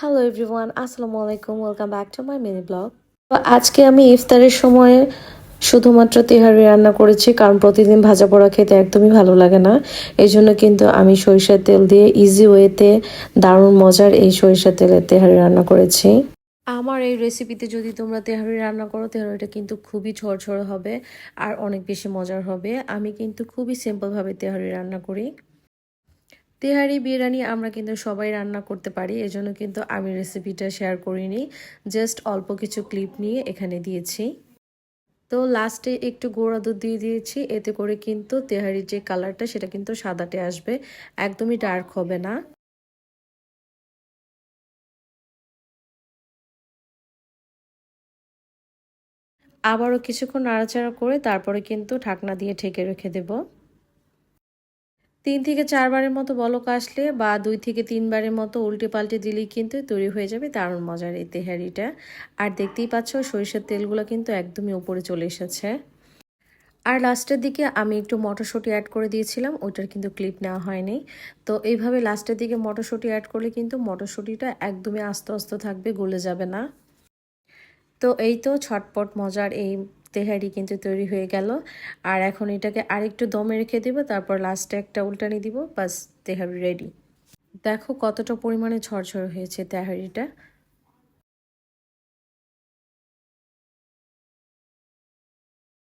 Hello everyone, আসসালামু আলাইকুম। Welcome back to my mini blog. তো আজকে আমি ইফতারের সময় শুধুমাত্র তেহারি রান্না করেছি, কারণ প্রতিদিন ভাজা পোড়া খেতে একদমই ভালো লাগে না। এই জন্য কিন্তু আমি সরিষার তেল দিয়ে ইজি ওয়েতে দারুণ মজার এই সরিষার তেলের তেহারি রান্না করেছি। আমার এই রেসিপিতে যদি তোমরা তেহারি রান্না করো, তেহারিটা কিন্তু খুবই ঝরঝরে হবে আর অনেক বেশি মজার হবে। আমি কিন্তু খুবই সিম্পলভাবে তেহারি রান্না করি। তেহারি বিরিয়ানি আমরা কিন্তু সবাই রান্না করতে পারি, এজন্য কিন্তু আমি রেসিপিটা শেয়ার করিনি, জাস্ট অল্প কিছু ক্লিপ নিয়ে এখানে দিয়েছি। তো লাস্টে একটু গুঁড়া দুধ দিয়ে দিয়েছি, এতে করে কিন্তু তেহারির যে কালারটা সেটা কিন্তু সাদাটে আসবে, একদমই ডার্ক হবে না। আবারও কিছুক্ষণ নাড়াচাড়া করে তারপরে কিন্তু ঢাকনা দিয়ে ঢেকে রেখে দেব। 3 থেকে 4 বারের মতো বলক আসলে বা 2 থেকে 3 বারের মতো উল্টে পাল্টে দিলেই কিন্তু তৈরি হয়ে যাবে দারুণ মজার এই তেহারিটা। আর দেখতেই পাচ্ছ সরিষার তেলগুলো কিন্তু একদমই উপরে চলে এসেছে। আর লাস্টের দিকে আমি একটু মটরশুঁটি অ্যাড করে দিয়েছিলাম, ওইটার কিন্তু ক্লিপ নেওয়া হয়নি। তো এইভাবে লাস্টের দিকে মটরশুঁটি অ্যাড করলে কিন্তু মটরশুঁটিটা একদমই আস্তে আস্তে থাকবে, গলে যাবে না। তো এই তো ছটপট মজার এই তেহারি কিন্তু তৈরি হয়ে গেল। আর এখন এটাকে আরেকটু দমে রেখে দেব, তারপর লাস্টে একটা উল্টানি দিব, বাস তেহারি রেডি। দেখো কতটা পরিমাণে ঝরঝরে হয়েছে তেহারিটা।